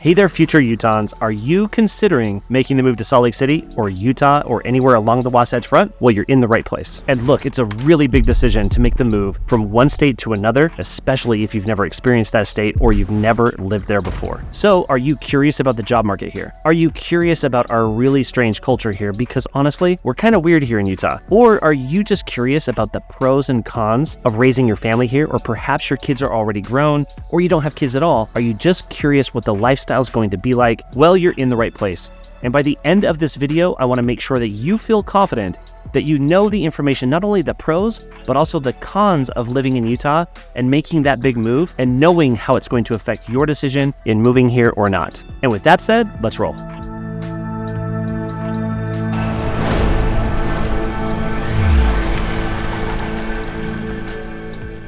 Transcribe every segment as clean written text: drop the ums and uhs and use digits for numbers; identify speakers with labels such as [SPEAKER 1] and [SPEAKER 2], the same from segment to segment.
[SPEAKER 1] Hey there, future Utahns. Are you considering making the move to Salt Lake City or Utah or anywhere along the Wasatch Front? Well, you're in the right place. And look, it's a really big decision to make the move from one state to another, especially if you've never experienced that state or you've never lived there before. So are you curious about the job market here? Are you curious about our really strange culture here? Because honestly, we're kind of weird here in Utah. Or are you just curious about the pros and cons of raising your family here? Or perhaps your kids are already grown or you don't have kids at all. Are you just curious what the lifestyle is going to be like? Well, you're in the right place. And by the end of this video, I want to make sure that you feel confident that you know the information, not only the pros, but also the cons of living in Utah and making that big move and knowing how it's going to affect your decision in moving here or not. And with that said, let's roll.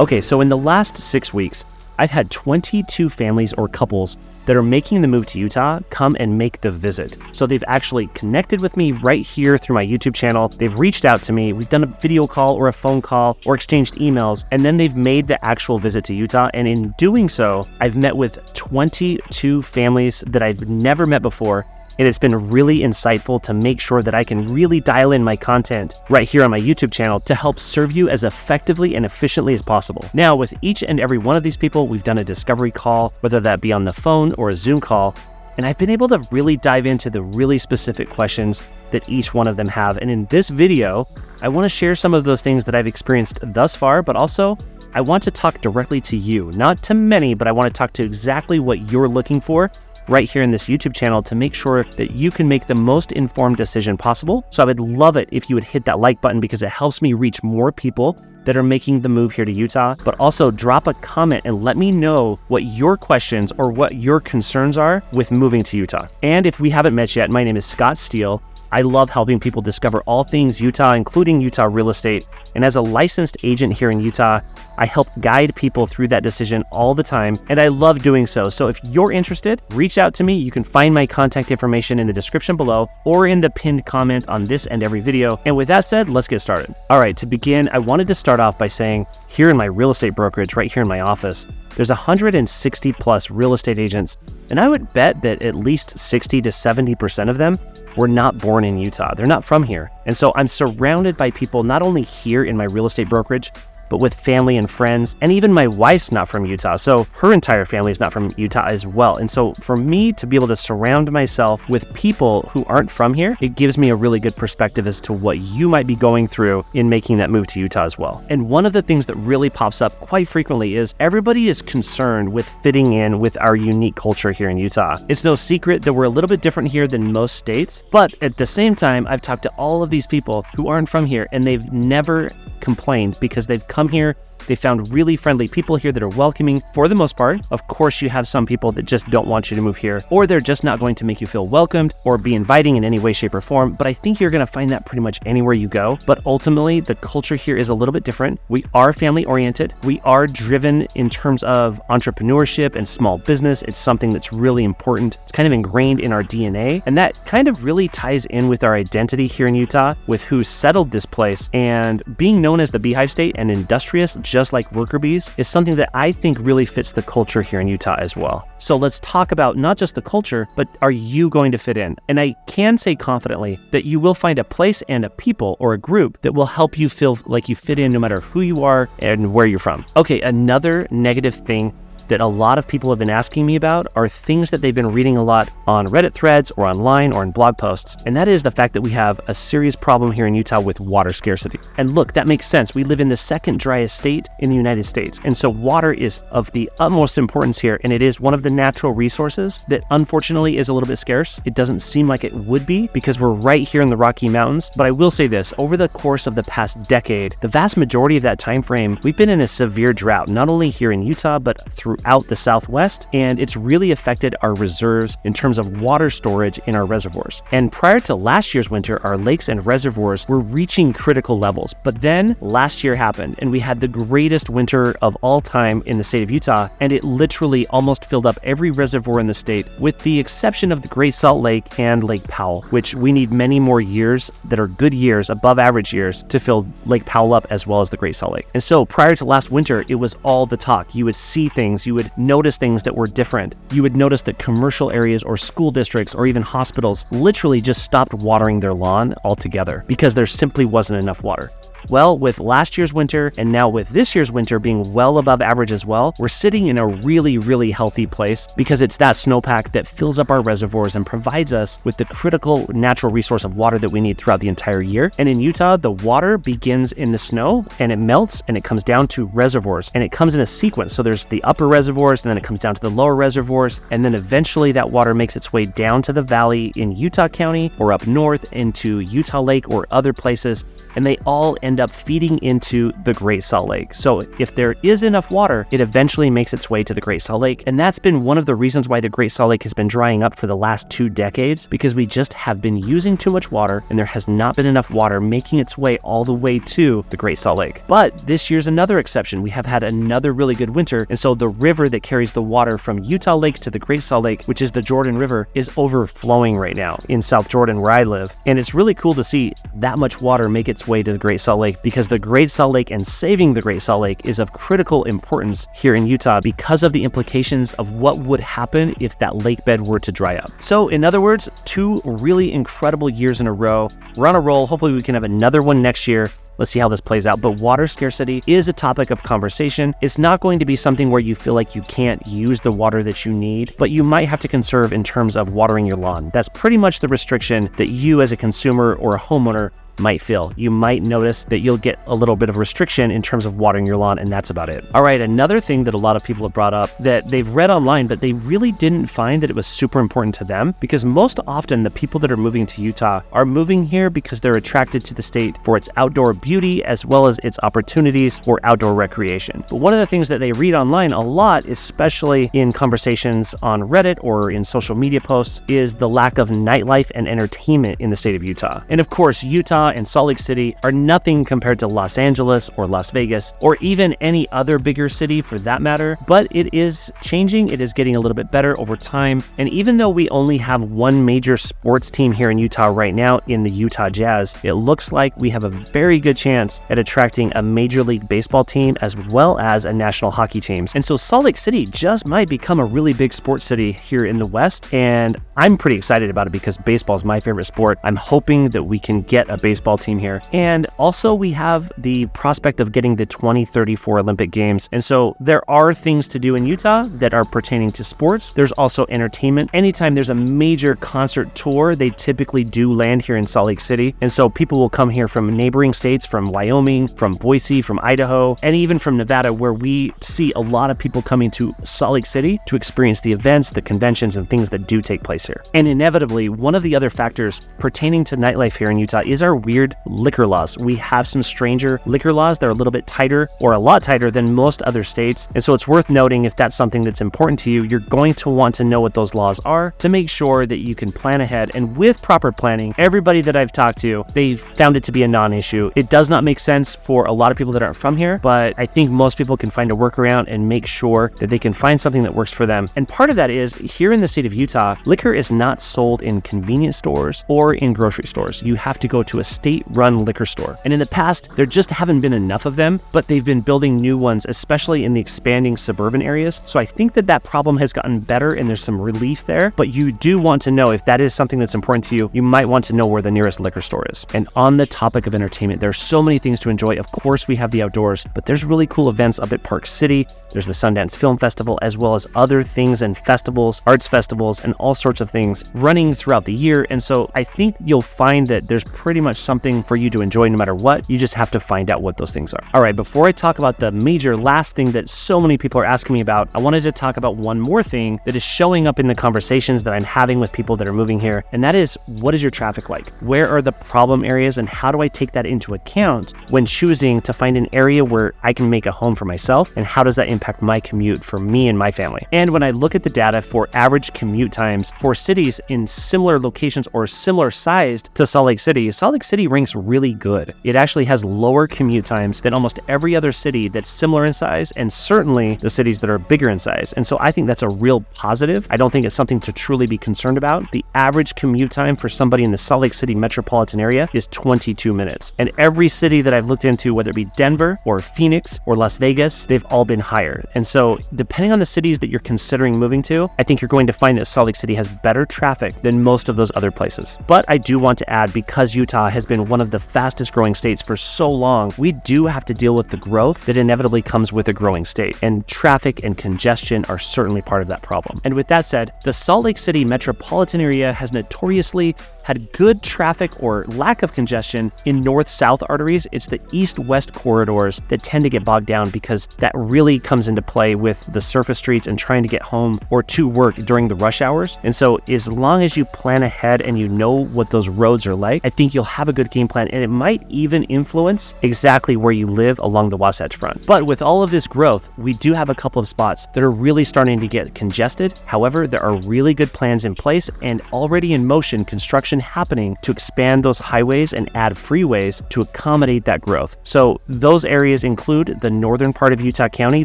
[SPEAKER 1] Okay, so in the last 6 weeks, I've had 22 families or couples that are making the move to Utah come and make the visit. So they've actually connected with me right here through my YouTube channel. They've reached out to me. We've done a video call or a phone call or exchanged emails, and then they've made the actual visit to Utah. And in doing so, I've met with 22 families that I've never met before. And it's been really insightful to make sure that I can really dial in my content right here on my YouTube channel to help serve you as effectively and efficiently as possible. Now, with each and every one of these people, we've done a discovery call, whether that be on the phone or a Zoom call, and I've been able to really dive into the really specific questions that each one of them have. And in this video, I want to share some of those things that I've experienced thus far, but also I want to talk directly to you, not to many, but I want to talk to exactly what you're looking for right here in this YouTube channel to make sure that you can make the most informed decision possible. So I would love it if you would hit that like button because it helps me reach more people that are making the move here to Utah, but also drop a comment and let me know what your questions or what your concerns are with moving to Utah. And if we haven't met yet, my name is Scott Steele. I love helping people discover all things Utah, including Utah real estate. And as a licensed agent here in Utah, I help guide people through that decision all the time, and I love doing so. So if you're interested, reach out to me. You can find my contact information in the description below or in the pinned comment on this and every video. And with that said, let's get started. All right, to begin, I wanted to start off by saying here in my real estate brokerage, right here in my office, there's 160 plus real estate agents, and I would bet that at least 60 to 70% of them were not born in Utah. They're not from here. And so I'm surrounded by people not only here in my real estate brokerage, but with family and friends, and even my wife's not from Utah. So her entire family is not from Utah as well. And so for me to be able to surround myself with people who aren't from here, it gives me a really good perspective as to what you might be going through in making that move to Utah as well. And one of the things that really pops up quite frequently is everybody is concerned with fitting in with our unique culture here in Utah. It's no secret that we're a little bit different here than most states, but at the same time, I've talked to all of these people who aren't from here and they've never complained because they've come here. They found really friendly people here that are welcoming for the most part. Of course, you have some people that just don't want you to move here, or they're just not going to make you feel welcomed or be inviting in any way, shape, or form. But I think you're going to find that pretty much anywhere you go. But ultimately, the culture here is a little bit different. We are family oriented. We are driven in terms of entrepreneurship and small business. It's something that's really important. It's kind of ingrained in our DNA. And that kind of really ties in with our identity here in Utah, with who settled this place. And being known as the Beehive State and industrious, just like worker bees, is something that I think really fits the culture here in Utah as well. So let's talk about not just the culture, but are you going to fit in? And I can say confidently that you will find a place and a people or a group that will help you feel like you fit in no matter who you are and where you're from. Okay, another negative thing that a lot of people have been asking me about are things that they've been reading a lot on Reddit threads or online or in blog posts. And that is the fact that we have a serious problem here in Utah with water scarcity. And look, that makes sense. We live in the second driest state in the United States. And so water is of the utmost importance here. And it is one of the natural resources that unfortunately is a little bit scarce. It doesn't seem like it would be because we're right here in the Rocky Mountains. But I will say this, over the course of the past decade, the vast majority of that time frame, we've been in a severe drought, not only here in Utah, but throughout the Southwest, and it's really affected our reserves in terms of water storage in our reservoirs. And prior to last year's winter, our lakes and reservoirs were reaching critical levels. But then last year happened, and we had the greatest winter of all time in the state of Utah, and it literally almost filled up every reservoir in the state, with the exception of the Great Salt Lake and Lake Powell, which we need many more years that are good years, above average years, to fill Lake Powell up as well as the Great Salt Lake. And so prior to last winter, it was all the talk. You would see things, weeks, you would notice things that were different. You would notice that commercial areas or school districts or even hospitals literally just stopped watering their lawn altogether because there simply wasn't enough water. Well, with last year's winter and now with this year's winter being well above average as well, we're sitting in a really, really healthy place because it's that snowpack that fills up our reservoirs and provides us with the critical natural resource of water that we need throughout the entire year. And in Utah, the water begins in the snow and it melts and it comes down to reservoirs, and it comes in a sequence. So there's the upper reservoirs, and then it comes down to the lower reservoirs, and then eventually that water makes its way down to the valley in Utah County or up north into Utah Lake or other places, and they all end up feeding into the Great Salt Lake. So if there is enough water, it eventually makes its way to the Great Salt Lake. And that's been one of the reasons why the Great Salt Lake has been drying up for the last 2 decades, because we just have been using too much water and there has not been enough water making its way all the way to the Great Salt Lake. But this year's another exception. We have had another really good winter, and so the river that carries the water from Utah Lake to the Great Salt Lake, which is the Jordan River, is overflowing right now in South Jordan where I live. And it's really cool to see that much water make its way to the Great Salt Lake, because the Great Salt Lake and saving the Great Salt Lake is of critical importance here in Utah because of the implications of what would happen if that lake bed were to dry up. So in other words, 2 really incredible years in a row. We're on a roll. Hopefully we can have another one next year. Let's see how this plays out. But water scarcity is a topic of conversation. It's not going to be something where you feel like you can't use the water that you need, but you might have to conserve in terms of watering your lawn. That's pretty much the restriction that you as a consumer or a homeowner might feel. You might notice that you'll get a little bit of restriction in terms of watering your lawn, and that's about it. All right, another thing that a lot of people have brought up that they've read online, but they really didn't find that it was super important to them, because most often the people that are moving to Utah are moving here because they're attracted to the state for its outdoor beauty as well as its opportunities for outdoor recreation. But one of the things that they read online a lot, especially in conversations on Reddit or in social media posts, is the lack of nightlife and entertainment in the state of Utah. And of course, Utah and Salt Lake City are nothing compared to Los Angeles or Las Vegas or even any other bigger city for that matter, but it is changing. It is getting a little bit better over time. And even though we only have one major sports team here in Utah right now in the Utah Jazz, it looks like we have a very good chance at attracting a Major League Baseball team as well as a national hockey team. And so Salt Lake City just might become a really big sports city here in the West, and I'm pretty excited about it because baseball is my favorite sport. I'm hoping that we can get a baseball team here. And also we have the prospect of getting the 2034 Olympic Games. And so there are things to do in Utah that are pertaining to sports. There's also entertainment. Anytime there's a major concert tour, they typically do land here in Salt Lake City. And so people will come here from neighboring states, from Wyoming, from Boise, from Idaho, and even from Nevada, where we see a lot of people coming to Salt Lake City to experience the events, the conventions, and things that do take place here. And inevitably, one of the other factors pertaining to nightlife here in Utah is our weird liquor laws. We have some stranger liquor laws that are a little bit tighter or a lot tighter than most other states. And so it's worth noting, if that's something that's important to you, you're going to want to know what those laws are to make sure that you can plan ahead. And with proper planning, everybody that I've talked to, they've found it to be a non-issue. It does not make sense for a lot of people that aren't from here, but I think most people can find a workaround and make sure that they can find something that works for them. And part of that is, here in the state of Utah, liquor is not sold in convenience stores or in grocery stores. You have to go to a state-run liquor store. And in the past, there just haven't been enough of them, but they've been building new ones, especially in the expanding suburban areas. So I think that that problem has gotten better and there's some relief there, but you do want to know, if that is something that's important to you, you might want to know where the nearest liquor store is. And on the topic of entertainment, there's so many things to enjoy. Of course, we have the outdoors, but there's really cool events up at Park City. There's the Sundance Film Festival, as well as other things and festivals, arts festivals, and all sorts of things running throughout the year. And so I think you'll find that there's pretty much something for you to enjoy no matter what. You just have to find out what those things are. All right, before I talk about the major last thing that so many people are asking me about, I wanted to talk about one more thing that is showing up in the conversations that I'm having with people that are moving here. And that is, what is your traffic like? Where are the problem areas, and how do I take that into account when choosing to find an area where I can make a home for myself? And how does that impact my commute for me and my family? And when I look at the data for average commute times for cities in similar locations or similar sized to Salt Lake City City ranks really good. It actually has lower commute times than almost every other city that's similar in size, and certainly the cities that are bigger in size. And so I think that's a real positive. I don't think it's something to truly be concerned about. The average commute time for somebody in the Salt Lake City metropolitan area is 22 minutes. And every city that I've looked into, whether it be Denver or Phoenix or Las Vegas, they've all been higher. And so depending on the cities that you're considering moving to, I think you're going to find that Salt Lake City has better traffic than most of those other places. But I do want to add, because Utah has been one of the fastest growing states for so long, we do have to deal with the growth that inevitably comes with a growing state. And traffic and congestion are certainly part of that problem. And with that said, the Salt Lake City metropolitan area has notoriously had good traffic or lack of congestion in north-south arteries. It's the east-west corridors that tend to get bogged down because that really comes into play with the surface streets and trying to get home or to work during the rush hours. And so as long as you plan ahead and you know what those roads are like, I think you'll have a good game plan, and it might even influence exactly where you live along the Wasatch Front. But with all of this growth, we do have a couple of spots that are really starting to get congested. However, there are really good plans in place and already in motion construction happening to expand those highways and add freeways to accommodate that growth. So those areas include the northern part of Utah County.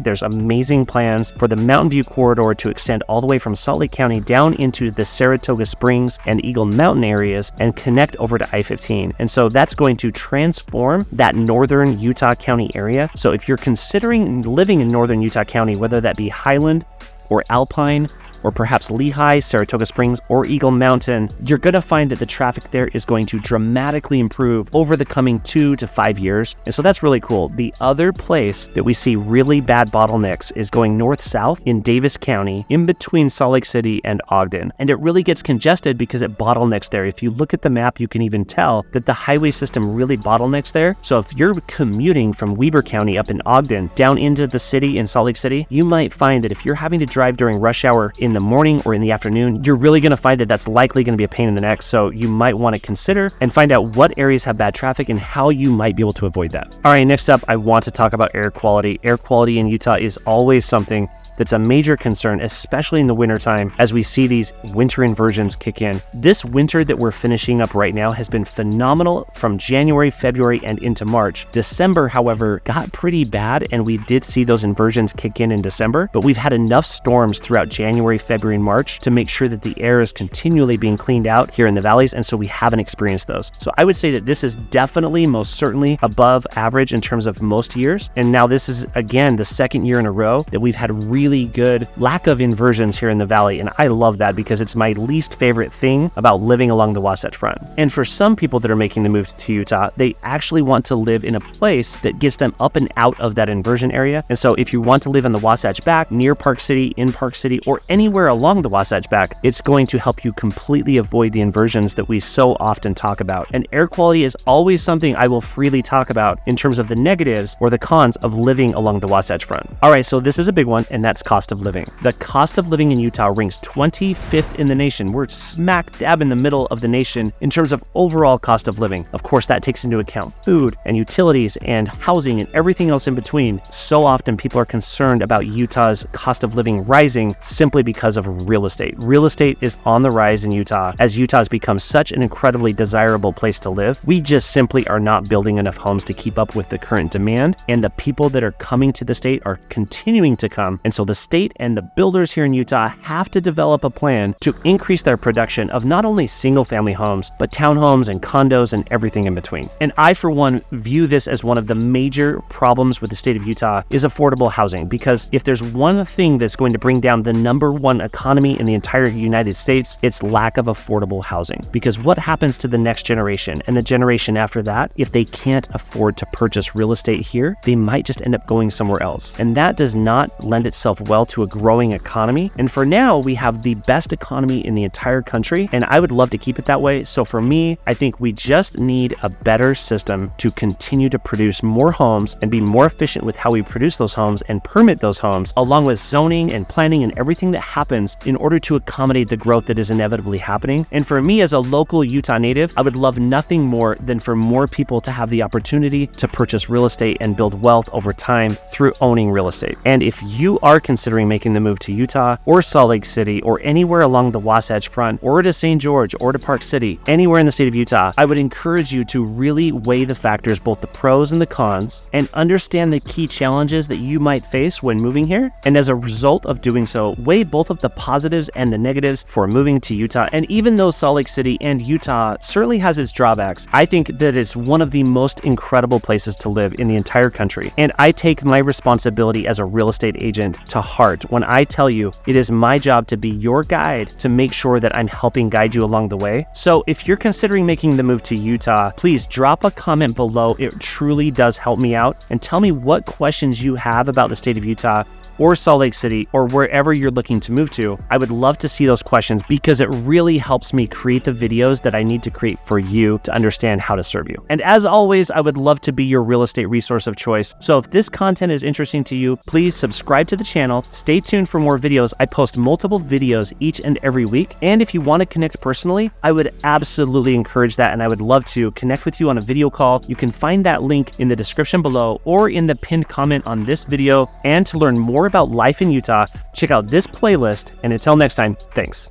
[SPEAKER 1] There's amazing plans for the Mountain View corridor to extend all the way from Salt Lake County down into the Saratoga Springs and Eagle Mountain areas and connect over to I-15. And so that's going to transform that northern Utah County area. So if you're considering living in northern Utah County, whether that be Highland or Alpine, or perhaps Lehigh, Saratoga Springs, or Eagle Mountain, you're going to find that the traffic there is going to dramatically improve over the coming 2 to 5 years. And so that's really cool. The other place that we see really bad bottlenecks is going north-south in Davis County, in between Salt Lake City and Ogden. And it really gets congested because it bottlenecks there. If you look at the map, you can even tell that the highway system really bottlenecks there. So if you're commuting from Weber County up in Ogden down into the city in Salt Lake City, you might find that if you're having to drive during rush hour in the morning or in the afternoon, you're really going to find that that's likely going to be a pain in the neck. So you might want to consider and find out what areas have bad traffic and how you might be able to avoid that. All right, next up, I want to talk about air quality. Air quality in Utah is always something that's a major concern, especially in the wintertime as we see these winter inversions kick in. This winter that we're finishing up right now has been phenomenal from January, February, and into March. December, however, got pretty bad, and we did see those inversions kick in December, but we've had enough storms throughout January, February, and March to make sure that the air is continually being cleaned out here in the valleys, and so we haven't experienced those. So I would say that this is definitely, most certainly, above average in terms of most years, and now this is, again, the second year in a row that we've had really good lack of inversions here in the valley, and I love that because it's my least favorite thing about living along the Wasatch Front. And for some people that are making the move to Utah, they actually want to live in a place that gets them up and out of that inversion area. And so if you want to live in the Wasatch Back, near Park City, in Park City, or anywhere along the Wasatch Back, it's going to help you completely avoid the inversions that we so often talk about. And air quality is always something I will freely talk about in terms of the negatives or the cons of living along the Wasatch Front. All right, so this is a big one, and that's cost of living. The cost of living in Utah ranks 25th in the nation. We're smack dab in the middle of the nation in terms of overall cost of living. Of course, that takes into account food and utilities and housing and everything else in between. So often people are concerned about Utah's cost of living rising simply because of real estate. Real estate is on the rise in Utah as Utah has become such an incredibly desirable place to live. We just simply are not building enough homes to keep up with the current demand, and the people that are coming to the state are continuing to come. And so the state and the builders here in Utah have to develop a plan to increase their production of not only single-family homes, but townhomes and condos and everything in between. And I, for one, view this as one of the major problems with the state of Utah is affordable housing, because if there's one thing that's going to bring down the #1 economy in the entire United States, it's lack of affordable housing. Because what happens to the next generation and the generation after that if they can't afford to purchase real estate here? They might just end up going somewhere else. And that does not lend itself well to a growing economy. And for now, we have the best economy in the entire country, and I would love to keep it that way. So for me, I think we just need a better system to continue to produce more homes and be more efficient with how we produce those homes and permit those homes, along with zoning and planning and everything that happens in order to accommodate the growth that is inevitably happening. And for me, as a local Utah native, I would love nothing more than for more people to have the opportunity to purchase real estate and build wealth over time through owning real estate. And if you are considering making the move to Utah or Salt Lake City or anywhere along the Wasatch Front or to St. George or to Park City, anywhere in the state of Utah, I would encourage you to really weigh the factors, both the pros and the cons, and understand the key challenges that you might face when moving here. And as a result of doing so, weigh both of the positives and the negatives for moving to Utah. And even though Salt Lake City and Utah certainly has its drawbacks, I think that it's one of the most incredible places to live in the entire country. And I take my responsibility as a real estate agent to heart when I tell you it is my job to be your guide to make sure that I'm helping guide you along the way. So if you're considering making the move to Utah, please drop a comment below. It truly does help me out, and tell me what questions you have about the state of Utah or Salt Lake City or wherever you're looking to move to. I would love to see those questions because it really helps me create the videos that I need to create for you to understand how to serve you. And as always, I would love to be your real estate resource of choice. So if this content is interesting to you, please subscribe to the channel. Stay tuned for more videos. I post multiple videos each and every week. And if you want to connect personally, I would absolutely encourage that. And I would love to connect with you on a video call. You can find that link in the description below or in the pinned comment on this video. And to learn more about life in Utah, check out this playlist. And until next time, thanks.